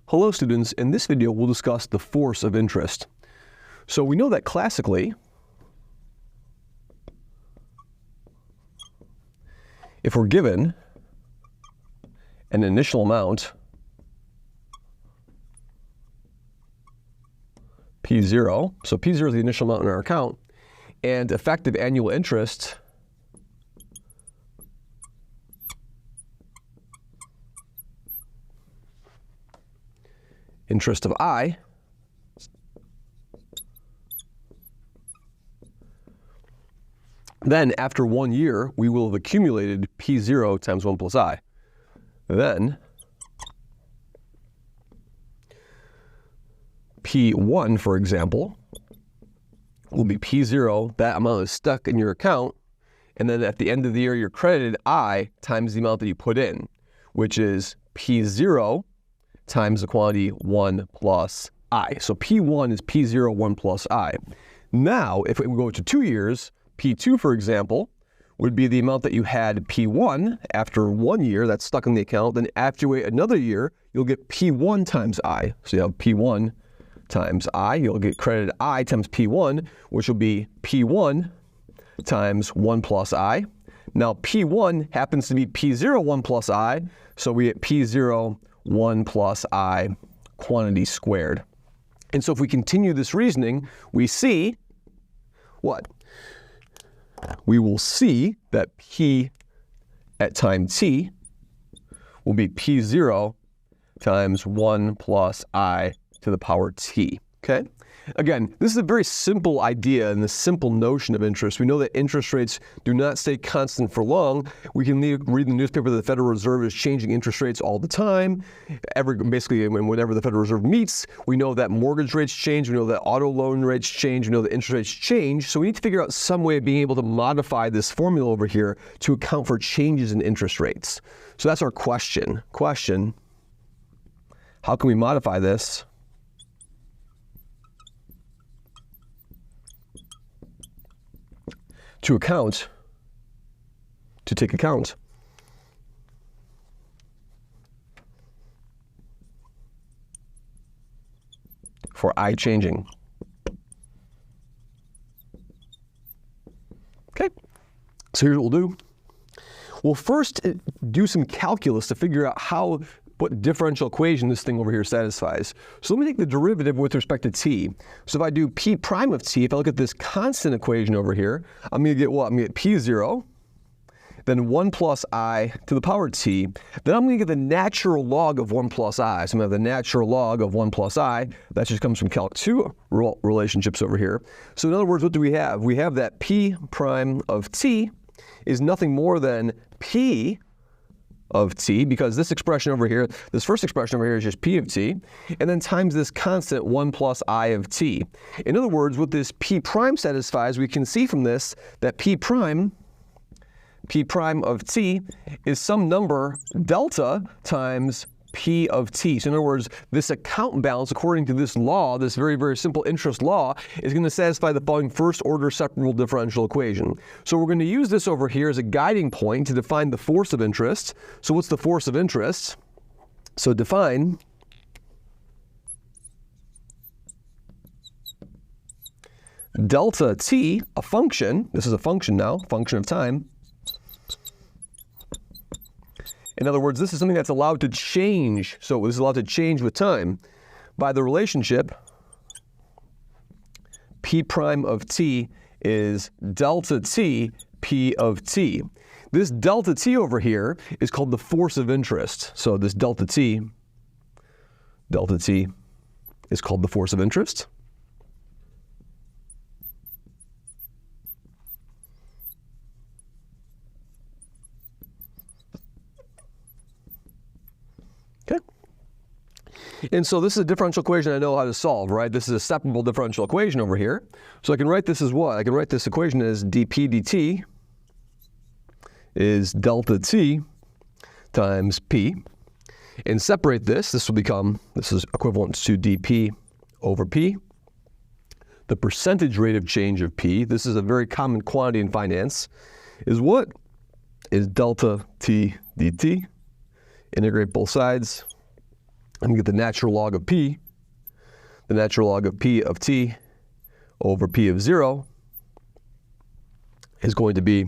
Hello students, in this video we'll discuss the force of interest. So we know that classically, if we're given an initial amount, P0, so P0 is the initial amount in our account, and effective annual interest of I then after 1 year we will have accumulated P0 times 1 plus I. Then P1, for example, will be P0, that amount is stuck in your account, and then at the end of the year you're credited I times the amount that you put in, which is P0 times the quantity 1 plus I. So P1 is P0, 1 plus I. Now, if we go to 2 years, P2, for example, would be the amount that you had P1 after 1 year, that's stuck in the account. Then after you wait another year, you'll get P1 times I. So you have P1 times I. You'll get credited I times P1, which will be P1 times 1 plus I. Now P1 happens to be P0, 1 plus I, so we get P0, 1 plus I quantity squared. And so if we continue this reasoning, we see what? We will see that P at time t will be P0 times 1 plus I to the power t, okay? Again, this is a very simple idea and the simple notion of interest. We know that interest rates do not stay constant for long. We can read in the newspaper that the Federal Reserve is changing interest rates all the time. Basically, whenever the Federal Reserve meets, we know that mortgage rates change, we know that auto loan rates change, we know that interest rates change. So we need to figure out some way of being able to modify this formula over here to account for changes in interest rates. So that's our question. How can we modify this to take account for I changing? Okay, so here's what we'll do. We'll first do some calculus to figure out what differential equation this thing over here satisfies. So let me take the derivative with respect to t. So if I do p prime of t, if I look at this constant equation over here, I'm going to get what? I'm going to get P0, then 1 plus I to the power t. Then I'm going to get the natural log of 1 plus I. So I'm going to have the natural log of 1 plus I. That just comes from Calc 2 relationships over here. So in other words, what do we have? We have that p prime of t is nothing more than p of t, because this expression over here, this first expression over here is just p of t, and then times this constant 1 plus I of t. In other words, what this p prime satisfies, we can see from this that p prime of t is some number delta times p of t. So in other words, this account balance, according to this law, this very, very simple interest law, is going to satisfy the following first order separable differential equation. So we're going to use this over here as a guiding point to define the force of interest. So what's the force of interest? So define delta t, a function, this is a function now, function of time. In other words, this is something that's allowed to change. So this is allowed to change with time by the relationship p prime of t is delta t p of t. This delta t over here is called the force of interest. So this delta t is called the force of interest. Okay. And so this is a differential equation I know how to solve, right? This is a separable differential equation over here. So I can write this as what? I can write this equation as dp dt is delta t times p. And separate this. This will become, this is equivalent to dp over p. The percentage rate of change of p, this is a very common quantity in finance, is what? Is delta t dt. Integrate both sides. and get the natural log of P. The natural log of P of t over P of 0 is going to be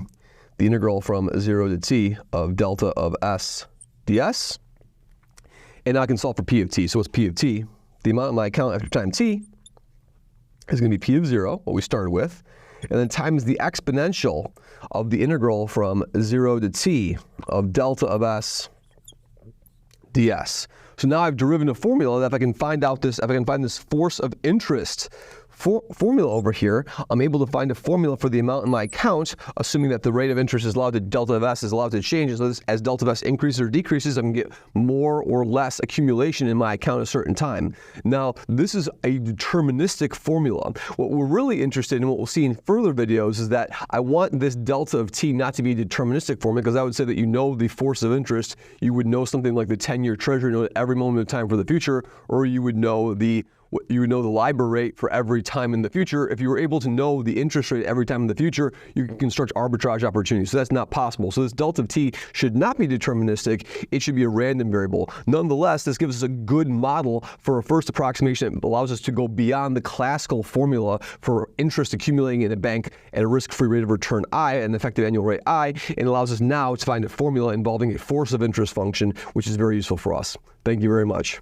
the integral from 0 to t of delta of s ds. And now I can solve for P of t. So what's P of t? The amount in my account after time t is going to be P of 0, what we started with, and then times the exponential of the integral from 0 to t of delta of s ds. So now I've derivative a formula that if I can find this force of interest formula over here, I'm able to find a formula for the amount in my account, assuming that the rate of interest is allowed to, delta of s is allowed to change. So as delta of s increases or decreases, I can get more or less accumulation in my account at a certain time. Now, this is a deterministic formula. What we're really interested in, what we'll see in further videos, is that I want this delta of t not to be a deterministic formula, because I would say that you know the force of interest, you would know something like the 10-year treasury note at every moment of time for the future, or you would know the LIBOR rate for every time in the future. If you were able to know the interest rate every time in the future, you can construct arbitrage opportunities. So that's not possible. So this delta of t should not be deterministic. It should be a random variable. Nonetheless, this gives us a good model for a first approximation that allows us to go beyond the classical formula for interest accumulating in a bank at a risk-free rate of return I, an effective annual rate I, and allows us now to find a formula involving a force of interest function, which is very useful for us. Thank you very much.